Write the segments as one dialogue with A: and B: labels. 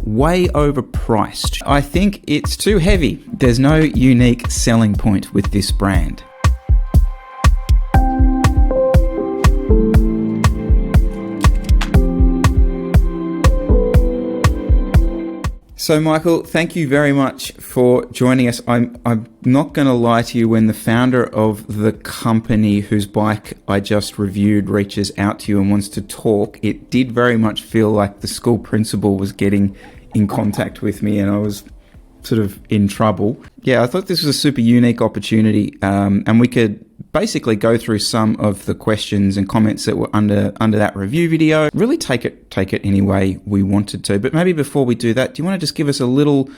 A: way overpriced. I think it's too heavy. There's no unique selling point with this brand. So Michael, thank you very much for joining us. I'm not going to lie to you, when the founder of the company whose bike I just reviewed reaches out to you and wants to talk, it did very much feel like the school principal was getting in contact with me and I was sort of in trouble. Yeah, I thought this was a super unique opportunity, and we could basically go through some of the questions and comments that were under that review video. Really take it any way we wanted to. But maybe before we do that, do you want to just give us a little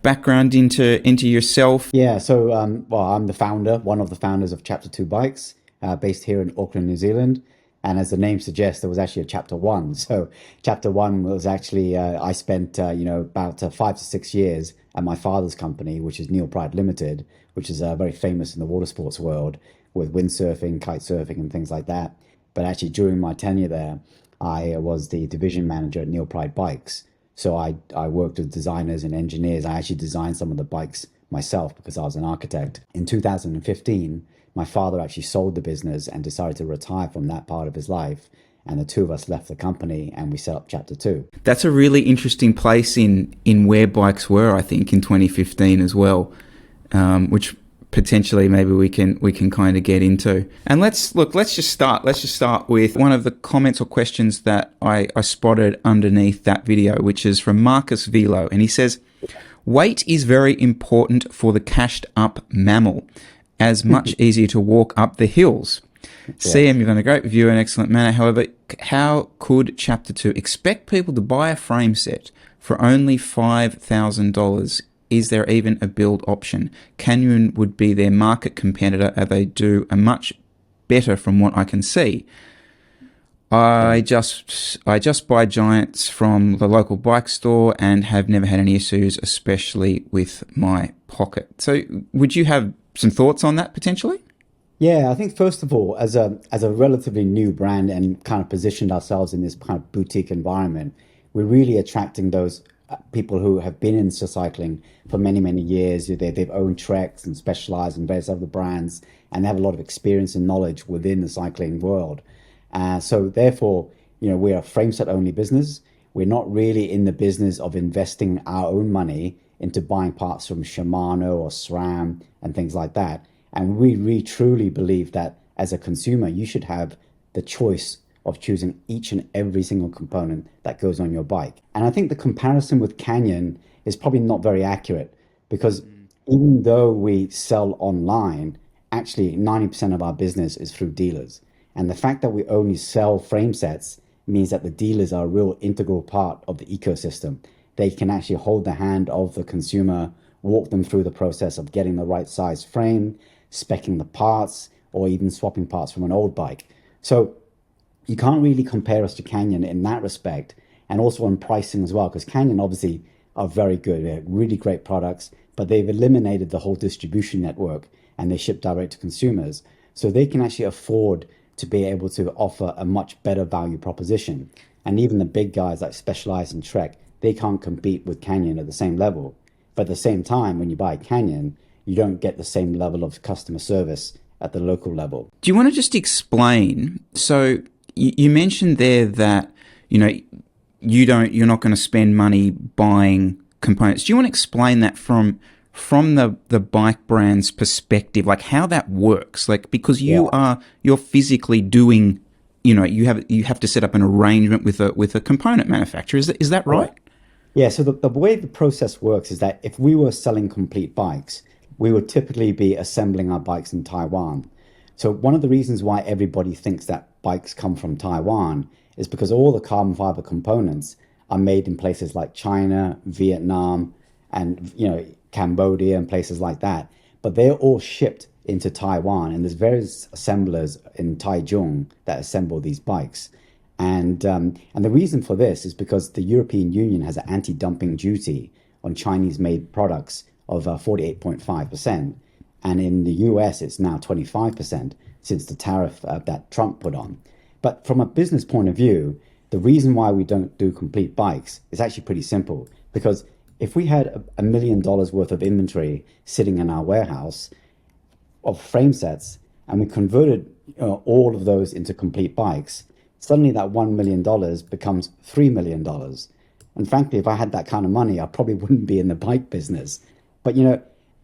A: background into yourself?
B: Yeah, so well, I'm the founder, one of the founders of Chapter 2 Bikes, based here in Auckland, New Zealand. And as the name suggests, there was actually a Chapter 1. So Chapter 1 was actually, I spent, about 5 to 6 years at my father's company, which is Neil Pride Limited, which is very famous in the water sports world with windsurfing, kite surfing and things like that. But actually during my tenure there, I was the division manager at Neil Pride Bikes. So I worked with designers and engineers. I actually designed some of the bikes myself because I was an architect. In 2015, my father actually sold the business and decided to retire from that part of his life. And the two of us left the company and we set up Chapter 2.
A: That's a really interesting place in where bikes were, I think, in 2015 as well, which potentially maybe we can kind of get into. And let's just start with one of the comments or questions that I spotted underneath that video, which is from Marcus Velo. And he says, weight is very important for the cashed up MAMIL, as much easier to walk up the hills. Yes. CM, you've done a great review in an excellent manner. However, how could Chapter 2 expect people to buy a frame set for only $5,000? Is there even a build option? Canyon would be their market competitor, and they do a much better from what I can see. I just buy Giants from the local bike store and have never had any issues, especially with my pocket. So would you have some thoughts on that potentially?
B: Yeah, I think first of all, as a relatively new brand and kind of positioned ourselves in this kind of boutique environment, we're really attracting those people who have been into cycling for many, many years. They've owned Treks and Specialized and various other brands, and they have a lot of experience and knowledge within the cycling world. So therefore, we're a frame set only business. We're not really in the business of investing our own money into buying parts from Shimano or SRAM and things like that. And we really truly believe that as a consumer, you should have the choice of choosing each and every single component that goes on your bike. And I think the comparison with Canyon is probably not very accurate, because even though we sell online, actually 90% of our business is through dealers. And the fact that we only sell frame sets means that the dealers are a real integral part of the ecosystem. They can actually hold the hand of the consumer, walk them through the process of getting the right size frame, speccing the parts, or even swapping parts from an old bike. So you can't really compare us to Canyon in that respect, and also on pricing as well, because Canyon obviously are very good. They have really great products, but they've eliminated the whole distribution network and they ship direct to consumers. So they can actually afford to be able to offer a much better value proposition. And even the big guys like Specialized and Trek, they can't compete with Canyon at the same level. But at the same time, when you buy Canyon, you don't get the same level of customer service at the local level.
A: Do you want to just explain? So you mentioned there that, you're not going to spend money buying components. Do you want to explain that from the bike brand's perspective, like how that works? Like, because you're physically doing, you have to set up an arrangement with a component manufacturer. Is that right?
B: Yeah. So the way the process works is that if we were selling complete bikes, we would typically be assembling our bikes in Taiwan. So one of the reasons why everybody thinks that bikes come from Taiwan is because all the carbon fiber components are made in places like China, Vietnam, and Cambodia and places like that. But they're all shipped into Taiwan, and there's various assemblers in Taichung that assemble these bikes. And the reason for this is because the European Union has an anti-dumping duty on Chinese-made products of 48.5%. And in the US, it's now 25% since the tariff that Trump put on. But from a business point of view, the reason why we don't do complete bikes is actually pretty simple, Because if we had $1 million worth of inventory sitting in our warehouse of frame sets, and we converted all of those into complete bikes, suddenly that $1 million becomes $3 million. And frankly, if I had that kind of money, I probably wouldn't be in the bike business. But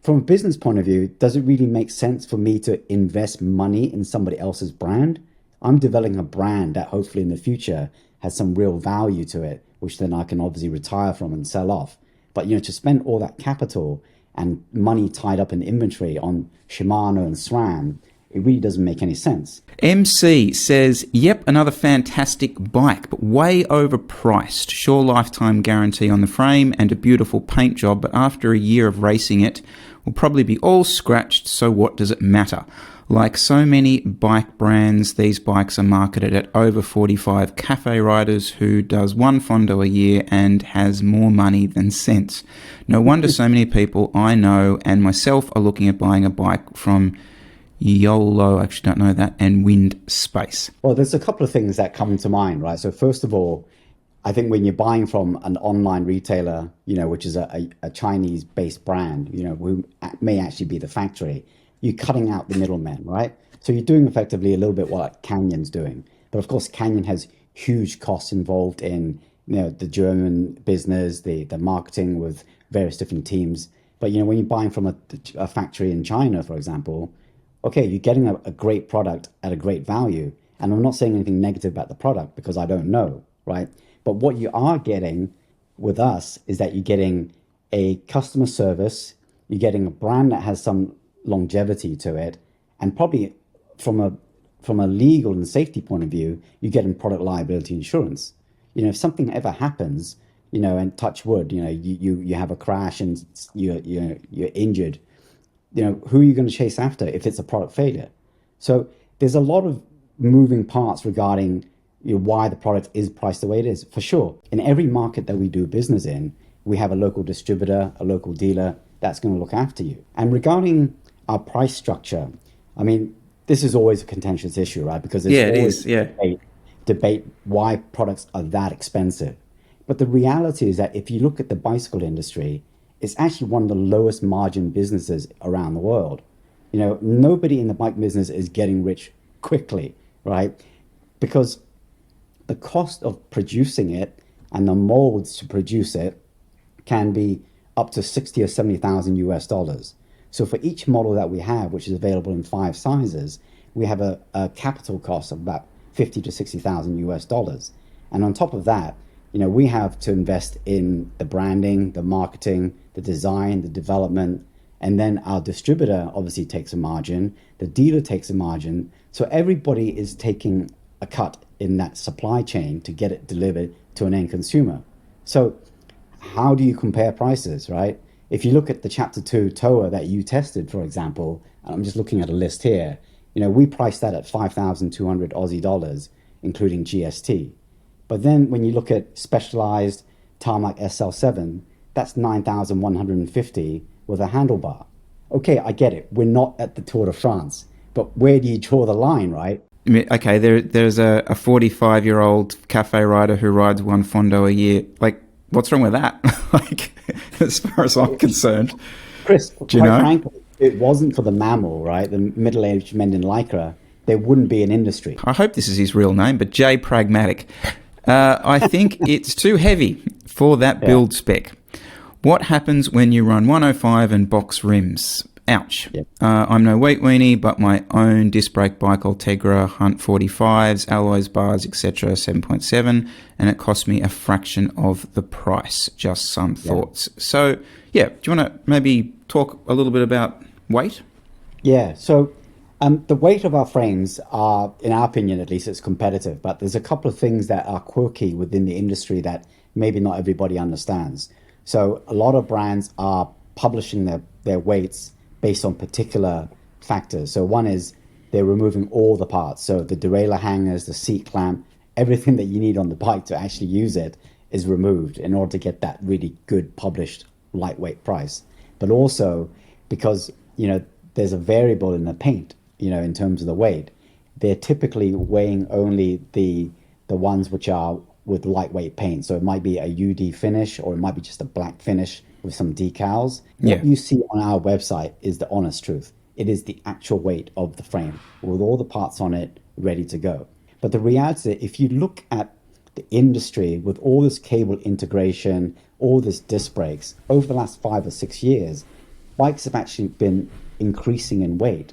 B: from a business point of view, does it really make sense for me to invest money in somebody else's brand? I'm developing a brand that hopefully in the future has some real value to it, which then I can obviously retire from and sell off. But to spend all that capital and money tied up in inventory on Shimano and SRAM, it really doesn't make any sense.
A: MC says, yep, another fantastic bike, but way overpriced. Sure lifetime guarantee on the frame and a beautiful paint job, but after a year of racing it, will probably be all scratched, so what does it matter? Like so many bike brands, these bikes are marketed at over 45 cafe riders who does one fondo a year and has more money than sense. No wonder so many people I know and myself are looking at buying a bike from YOLO, I actually don't know that, and Wind Space.
B: Well, there's a couple of things that come to mind, right? So first of all, I think when you're buying from an online retailer, which is a Chinese-based brand, who may actually be the factory, you're cutting out the middlemen, right? So you're doing effectively a little bit what Canyon's doing. But of course, Canyon has huge costs involved in the German business, the marketing with various different teams. But when you're buying from a factory in China, for example, okay, you're getting a great product at a great value. And I'm not saying anything negative about the product because I don't know, right? But what you are getting with us is that you're getting a customer service, you're getting a brand that has some longevity to it, and probably from a legal and safety point of view, you're getting product liability insurance. If something ever happens, and touch wood, you have a crash and you're injured, who are you going to chase after if it's a product failure? So there's a lot of moving parts regarding why the product is priced the way it is. For sure, in every market that we do business in, we have a local distributor, a local dealer that's going to look after you. And regarding our price structure, I mean, this is always a contentious issue, right? Because there's debate why products are that expensive. But the reality is that if you look at the bicycle industry, it's actually one of the lowest margin businesses around the world. Nobody in the bike business is getting rich quickly, right? Because the cost of producing it and the molds to produce it can be up to 60 or 70,000 US dollars. So for each model that we have, which is available in 5 sizes, we have a capital cost of about 50 to 60,000 US dollars. And on top of that, we have to invest in the branding, the marketing, the design, the development, and then our distributor obviously takes a margin, the dealer takes a margin. So everybody is taking a cut in that supply chain to get it delivered to an end consumer. So how do you compare prices, right? If you look at the Chapter 2 Toa that you tested, for example, I'm just looking at a list here, we priced that at 5,200 Aussie dollars, including GST. But then when you look at Specialized Tarmac SL7, that's 9,150 with a handlebar. Okay, I get it. We're not at the Tour de France, but where do you draw the line, right?
A: Okay, there's a 45-year-old cafe rider who rides one fondo a year. Like, what's wrong with that? Like, as far as I'm concerned.
B: Chris, quite frankly, if it wasn't for the MAMIL, right, the middle-aged men in Lycra, there wouldn't be an industry.
A: I hope this is his real name, but Jay Pragmatic. I think it's too heavy for that build spec. What happens when you run 105 and box rims? Ouch. Yep. I'm no weight weenie, but my own disc brake bike, Ultegra, Hunt 45s, alloys, bars, etc., 7.7, and it cost me a fraction of the price. Just some thoughts. So, do you want to maybe talk a little bit about weight?
B: Yeah, so the weight of our frames are, in our opinion at least, it's competitive, but there's a couple of things that are quirky within the industry that maybe not everybody understands. So a lot of brands are publishing their weights based on particular factors. So one is they're removing all the parts. So the derailleur hangers, the seat clamp, everything that you need on the bike to actually use it is removed in order to get that really good published lightweight price. But also because, there's a variable in the paint, in terms of the weight, they're typically weighing only the ones which are with lightweight paint. So it might be a UD finish, or it might be just a black finish with some decals.
A: Yeah.
B: What you see on our website is the honest truth. It is the actual weight of the frame with all the parts on it ready to go. But the reality is, if you look at the industry with all this cable integration, all this disc brakes, over the last 5 or 6 years, bikes have actually been increasing in weight.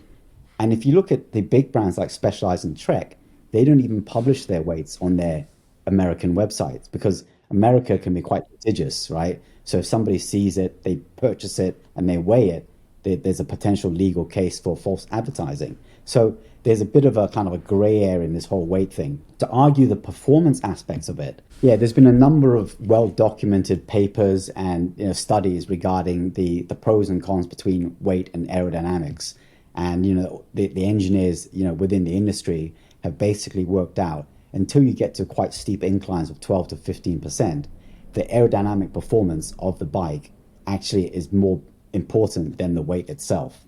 B: And if you look at the big brands like Specialized and Trek, they don't even publish their weights on their American websites, because America can be quite litigious, right? So if somebody sees it, they purchase it, and they weigh it, there's a potential legal case for false advertising. So there's a bit of a kind of a gray area in this whole weight thing. To argue the performance aspects of it, yeah, there's been a number of well-documented papers and studies regarding the pros and cons between weight and aerodynamics. And the engineers within the industry have basically worked out, until you get to quite steep inclines of 12 to 15%, the aerodynamic performance of the bike actually is more important than the weight itself.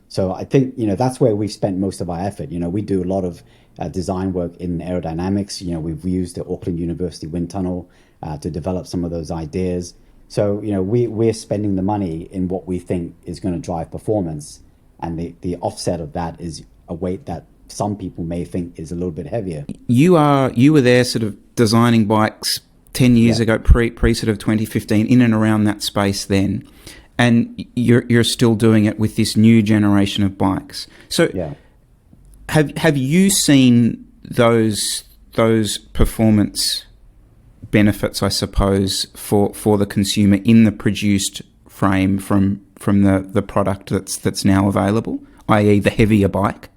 B: So I think that's where we've spent most of our effort. We do a lot of design work in aerodynamics. We've used the Auckland University wind tunnel to develop some of those ideas. So we're spending the money in what we think is going to drive performance, and the offset of that is a weight that some people may think is a little bit heavier.
A: You were there sort of designing bikes 10 years ago, pre sort of 2015, in and around that space then. And you're still doing it with this new generation of bikes. So have you seen those performance benefits, I suppose, for the consumer in the produced frame from the product that's now available, i.e. the heavier bike?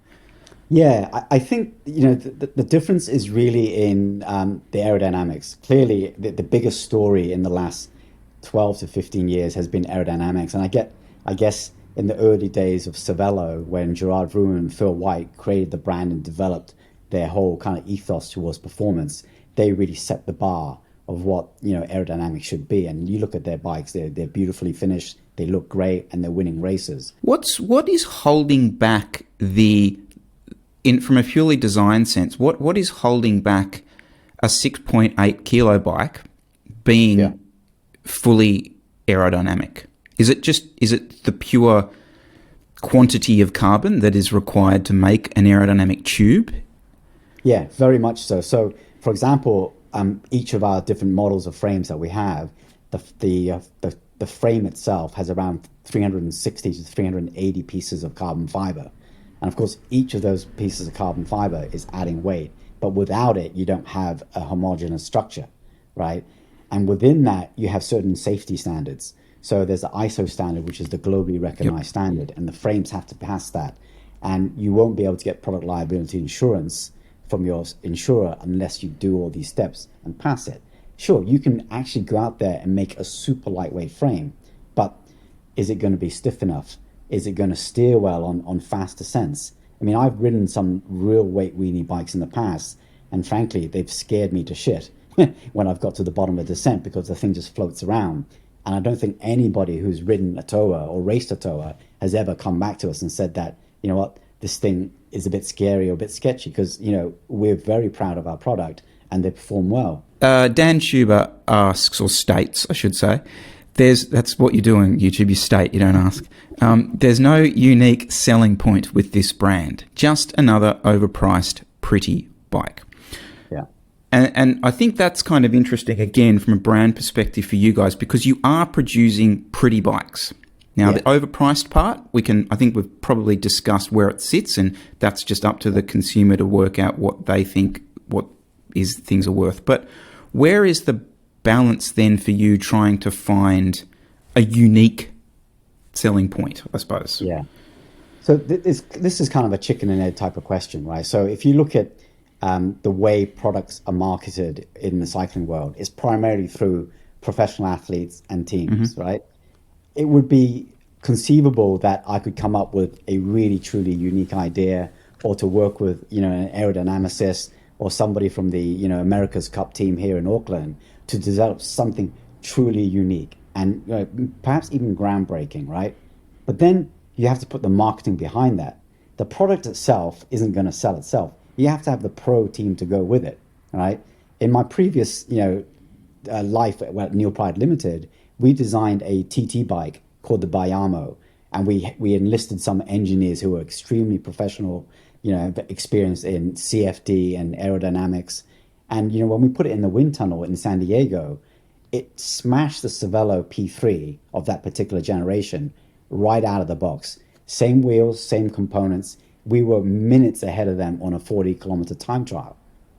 B: Yeah, I think the difference is really in the aerodynamics. Clearly, the biggest story in the last 12 to 15 years has been aerodynamics. And I guess in the early days of Cervelo, when Gerard Vroomen and Phil White created the brand and developed their whole kind of ethos towards performance, they really set the bar of what aerodynamics should be. And you look at their bikes; they're beautifully finished, they look great, and they're winning races.
A: What is holding back from a purely design sense? What is holding back a 6.8 kilo bike being fully aerodynamic? Is it the pure quantity of carbon that is required to make an aerodynamic tube?
B: Yeah, very much so. So, for example, each of our different models of frames that we have, the frame itself has around 360 to 380 pieces of carbon fiber. And of course, each of those pieces of carbon fiber is adding weight, but without it, you don't have a homogeneous structure, right? And within that, you have certain safety standards. So there's the ISO standard, which is the globally recognized standard, and the frames have to pass that. And you won't be able to get product liability insurance from your insurer unless you do all these steps and pass it. Sure, you can actually go out there and make a super lightweight frame, but is it going to be stiff enough? Is it going to steer well on fast descents? I mean, I've ridden some real weight weenie bikes in the past, and frankly, they've scared me to shit when I've got to the bottom of the descent, because the thing just floats around. And I don't think anybody who's ridden a Toa or raced a Toa has ever come back to us and said that, you know what, this thing is a bit scary or a bit sketchy, because, we're very proud of our product and they perform well.
A: Dan Schuber asks, or states, I should say, that's what you do on YouTube, you state, you don't ask. There's no unique selling point with this brand, just another overpriced, pretty bike.
B: Yeah.
A: And I think that's kind of interesting, again, from a brand perspective for you guys, because you are producing pretty bikes. Now, the overpriced part, I think we've probably discussed where it sits, and that's just up to the consumer to work out what they think, things are worth. But where is the balance then for you trying to find a unique selling point, I suppose?
B: Yeah. So this is kind of a chicken and egg type of question, right? So if you look at the way products are marketed in the cycling world, it's primarily through professional athletes and teams, right? It would be conceivable that I could come up with a really truly unique idea, or to work with an aerodynamicist or somebody from the America's Cup team here in Auckland to develop something truly unique and perhaps even groundbreaking, right? But then you have to put the marketing behind that. The product itself isn't going to sell itself. You have to have the pro team to go with it, right? in my previous, life at Neil Pride Limited, we designed a TT bike called the Bayamo, and we enlisted some engineers who were extremely professional, experienced in CFD and aerodynamics. And when we put it in the wind tunnel in San Diego, it smashed the Cervelo P3 of that particular generation right out of the box. Same wheels, same components. We were minutes ahead of them on a 40-kilometer time trial.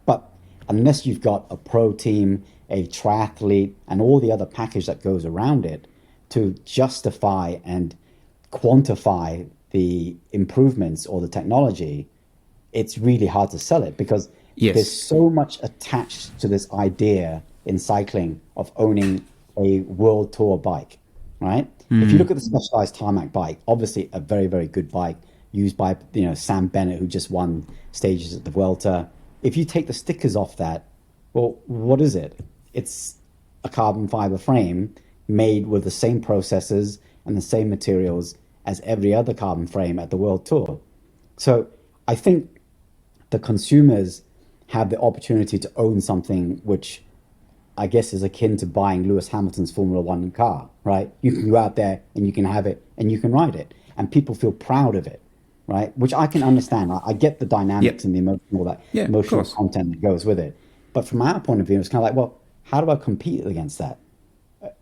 B: But unless you've got a pro team, a triathlete, and all the other package that goes around it to justify and quantify the improvements or the technology, it's really hard to sell it, because there's so much attached to this idea in cycling of owning a world tour bike, right? If you look at the Specialized Tarmac bike, obviously a very, very good bike used by Sam Bennett, who just won stages at the Vuelta. If you take the stickers off that, well, what is it? It's a carbon fiber frame made with the same processes and the same materials as every other carbon frame at the World Tour. So I think the consumers have the opportunity to own something which I guess is akin to buying Lewis Hamilton's Formula One car, right? You can go out there and you can have it and you can ride it, and people feel proud of it, right? Which I can understand. I get the dynamics and the emotional content that goes with it. But from our point of view, it's kind of like, well, how do I compete against that?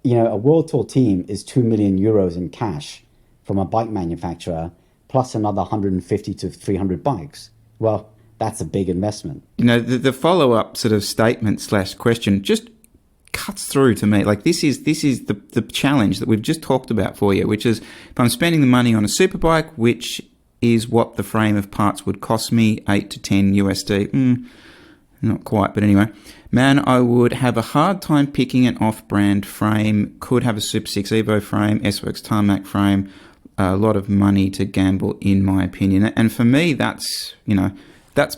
B: A World Tour team is 2 million euros in cash from a bike manufacturer, plus another 150 to 300 bikes. Well, that's a big investment.
A: The follow-up sort of statement / question just cuts through to me. Like this is the challenge that we've just talked about for you, which is if I'm spending the money on a super bike, which is what the frame of parts would cost me, 8 to 10 USD. Not quite, but anyway. Man, I would have a hard time picking an off-brand frame. Could have a Super 6 Evo frame, S-Works Tarmac frame. A lot of money to gamble, in my opinion. And for me, that's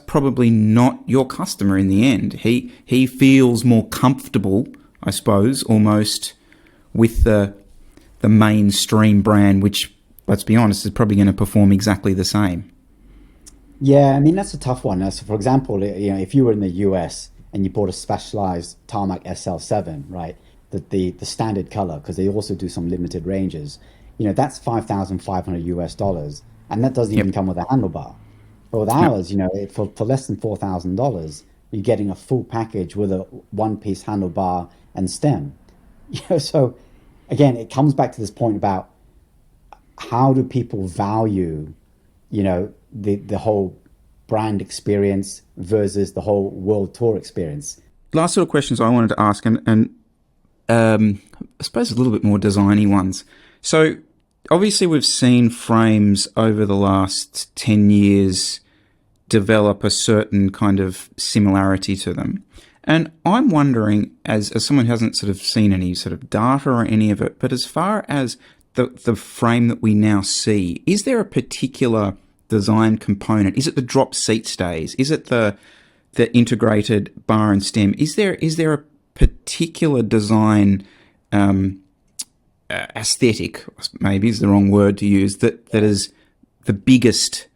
A: probably not your customer in the end. He feels more comfortable, I suppose, almost with the mainstream brand, which, let's be honest, is probably going to perform exactly the same.
B: Yeah, I mean, that's a tough one. So for example, if you were in the US and you bought a Specialized Tarmac SL7, right, the standard color, because they also do some limited ranges, that's $5,500 and that doesn't even come with a handlebar. But with ours, for less than $4,000, you're getting a full package with a one-piece handlebar and stem. So again, it comes back to this point about how do people value, the whole brand experience versus the whole world tour experience.
A: Last sort of questions I wanted to ask, and I suppose a little bit more designy ones. So obviously we've seen frames over the last 10 years develop a certain kind of similarity to them. And I'm wondering, as someone who hasn't sort of seen any sort of data or any of it, but as far as the frame that we now see, is there a particular design component? Is it the drop seat stays? Is it the integrated bar and stem? Is there a particular design aesthetic, maybe is the wrong word to use, that is the biggest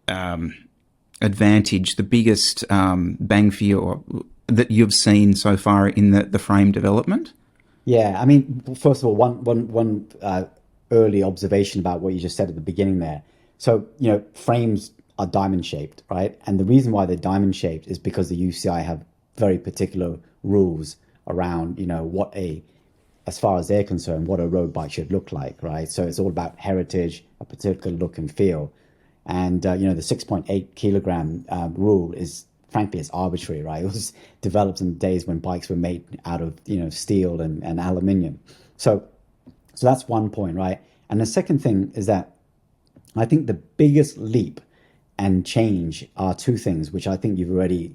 A: advantage, the biggest bang for you, that you've seen so far in the frame development?
B: Yeah, I mean, first of all, one early observation about what you just said at the beginning there. So, frames are diamond shaped, right? And the reason why they're diamond shaped is because the UCI have very particular rules around, as far as they're concerned, what a road bike should look like, right? So it's all about heritage, a particular look and feel. And, the 6.8 kilogram rule is, frankly, it's arbitrary, right? It was developed in the days when bikes were made out of, steel and aluminium. So that's one point, right? And the second thing is that I think the biggest leap and change are two things, which I think you've already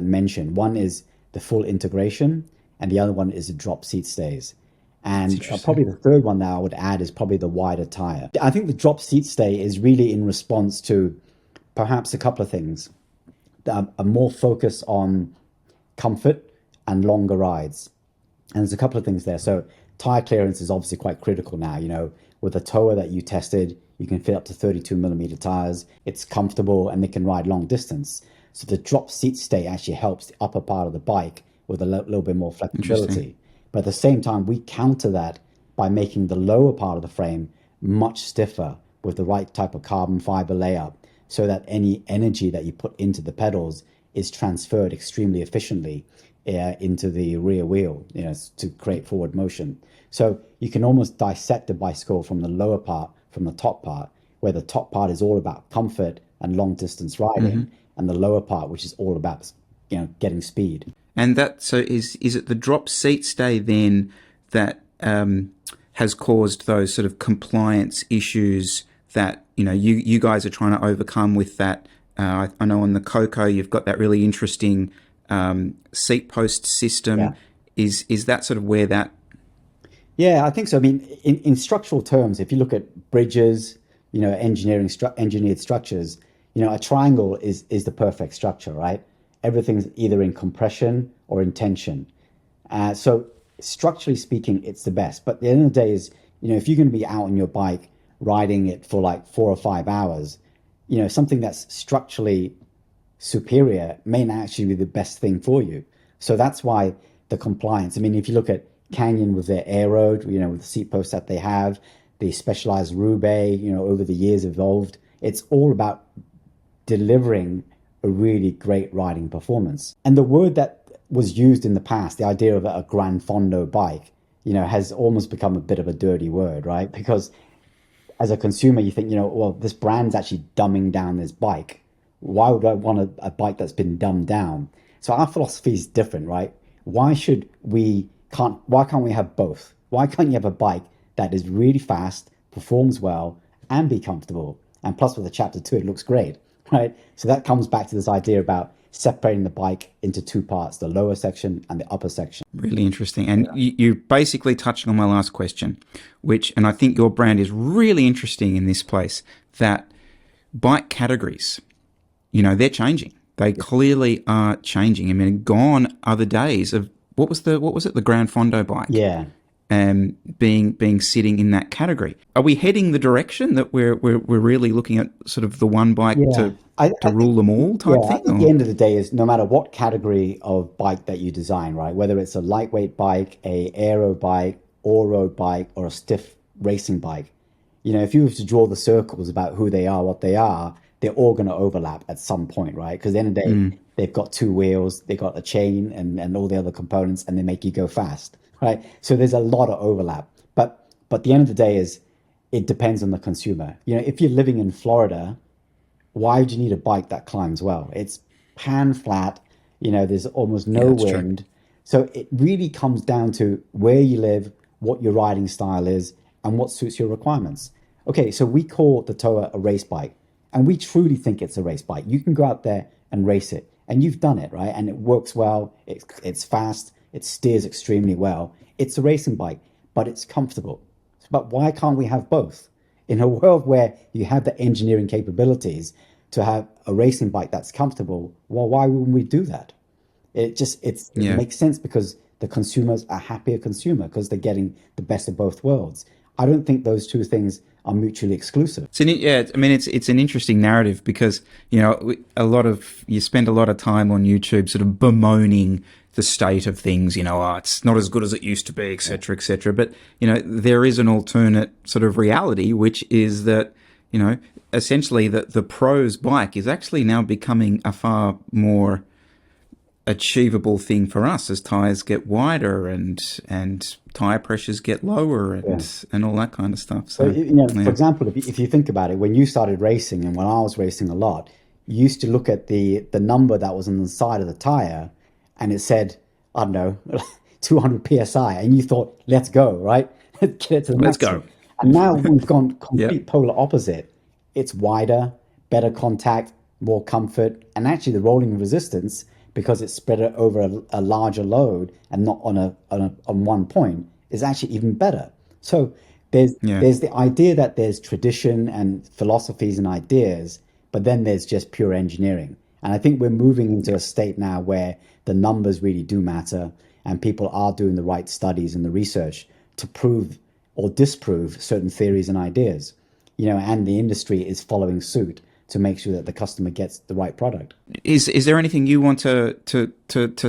B: mentioned. One is the full integration, and the other one is the drop seat stays. And probably the third one that I would add is probably the wider tire. I think the drop seat stay is really in response to perhaps a couple of things. A more focus on comfort and longer rides. And there's a couple of things there. So tire clearance is obviously quite critical now. With the Toa that you tested, you can fit up to 32 millimeter tires. It's comfortable and they can ride long distance. So the drop seat stay actually helps the upper part of the bike with a little bit more
A: Interesting.
B: flexibility. But at the same time, we counter that by making the lower part of the frame much stiffer with the right type of carbon fiber layer so that any energy that you put into the pedals is transferred extremely efficiently into the rear wheel, to create forward motion. So you can almost dissect a bicycle from the lower part, from the top part, where the top part is all about comfort and long distance riding, and the lower part, which is all about, getting speed.
A: And that, so is it the drop seat stay then that has caused those sort of compliance issues that you guys are trying to overcome with that? I know on the Coco you've got that really interesting seat post system.
B: Yeah.
A: Is that sort of where that?
B: Yeah, I think so. I mean, in structural terms, if you look at bridges, engineered structures, a triangle is the perfect structure, right? Everything's either in compression or in tension. So structurally speaking, it's the best. But at the end of the day is, if you're going to be out on your bike riding it for like 4 or 5 hours, something that's structurally superior may not actually be the best thing for you. So that's why the compliance. I mean, if you look at Canyon with their aero, with the seat posts that they have, the specialized Roubaix, over the years evolved. It's all about delivering a really great riding performance. And the word that was used in the past, the idea of a Gran Fondo bike, has almost become a bit of a dirty word, right? Because as a consumer, you think, well, this brand's actually dumbing down this bike. Why would I want a bike that's been dumbed down? So our philosophy is different, right? Why can't we have both? Why can't you have a bike that is really fast, performs well, and be comfortable? And plus with the chapter 2, it looks great, right? So that comes back to this idea about separating the bike into 2 parts, the lower section and the upper section.
A: Really interesting. And you basically touched on my last question, and I think your brand is really interesting in this place, that bike categories, they're changing. They clearly are changing. I mean, gone are the days of, what was it? The Gran Fondo bike.
B: Yeah.
A: Being sitting in that category. Are we heading the direction that we're really looking at sort of the one bike to rule them all type thing?
B: I think the end of the day is no matter what category of bike that you design, right? Whether it's a lightweight bike, a aero bike, all-road bike, or a stiff racing bike, if you were to draw the circles about who they are, what they are, they're all going to overlap at some point, right? Because at the end of the day, they've got 2 wheels, they've got a chain and all the other components, and they make you go fast, right? So there's a lot of overlap. But the end of the day is it depends on the consumer. If you're living in Florida, why do you need a bike that climbs well? It's pan flat, there's almost no wind.
A: True.
B: So it really comes down to where you live, what your riding style is, and what suits your requirements. Okay, so we call the Toa a race bike, and we truly think it's a race bike. You can go out there and race it, and you've done it, right? And it works well, it's fast, it steers extremely well. It's a racing bike, but it's comfortable. But why can't we have both? In a world where you have the engineering capabilities to have a racing bike that's comfortable, well, why wouldn't we do that? It makes sense because the consumers are happier consumer because they're getting the best of both worlds. I don't think those two things are mutually exclusive.
A: It's an interesting narrative because you spend a lot of time on YouTube sort of bemoaning the state of things. It's not as good as it used to be, etc., etc. But there is an alternate sort of reality, which is that essentially the pro's bike is actually now becoming a far more achievable thing for us as tires get wider and tire pressures get lower and all that kind of stuff. So,
B: for example, if you think about it, when you started racing and when I was racing a lot, you used to look at the number that was on the side of the tire and it said, I don't know, 200 psi, and you thought, let's go, right? Get it to the
A: Let's
B: maximum.
A: go.
B: And now we've gone complete polar opposite. It's wider, better contact, more comfort, and actually the rolling resistance, because it's spread over a larger load and not on one point, is actually even better. So there's the idea that there's tradition and philosophies and ideas, but then there's just pure engineering. And I think we're moving into a state now where the numbers really do matter and people are doing the right studies and the research to prove or disprove certain theories and ideas, and the industry is following suit. to make sure that the customer gets the right product.
A: Is there anything you want to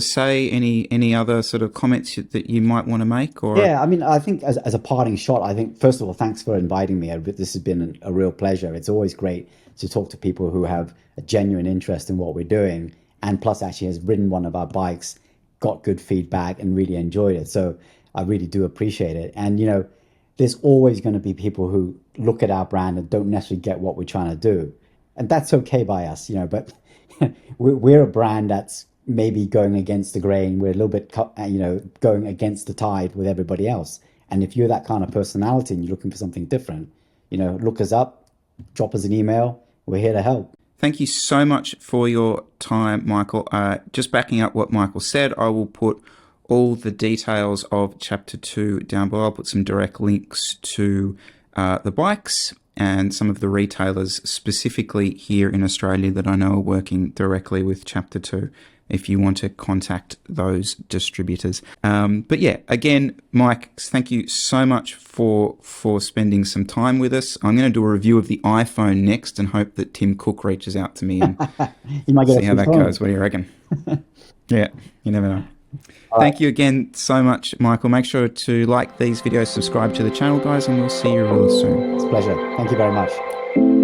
A: say? Any other sort of comments that you might want to make? Or
B: Yeah, I mean, I think as a parting shot, I think first of all, thanks for inviting me. This has been a real pleasure. It's always great to talk to people who have a genuine interest in what we're doing, and plus actually has ridden one of our bikes, got good feedback, and really enjoyed it. So I really do appreciate it. And you know, there's always going to be people who look at our brand and don't necessarily get what we're trying to do, and that's okay by us, you know. But we're a brand that's maybe going against the grain. We're a little bit, you know, going against the tide with everybody else. And if you're that kind of personality and you're looking for something different, you know, look us up, drop us an email. We're here to help.
A: Thank you so much for your time, Michael. Just backing up what Michael said, I will put all the details of Chapter 2 down below. I'll put some direct links to the bikes and some of the retailers specifically here in Australia that I know are working directly with Chapter 2, if you want to contact those distributors. But yeah, again, Mike, thank you so much for spending some time with us. I'm going to do a review of the iPhone next and hope that Tim Cook reaches out to me and
B: You might get
A: see how that goes. What do you reckon? Yeah, you never know. Thank you again so much, Michael. Make sure to like these videos, subscribe to the channel, guys, and we'll see you real soon.
B: It's a pleasure. Thank you very much.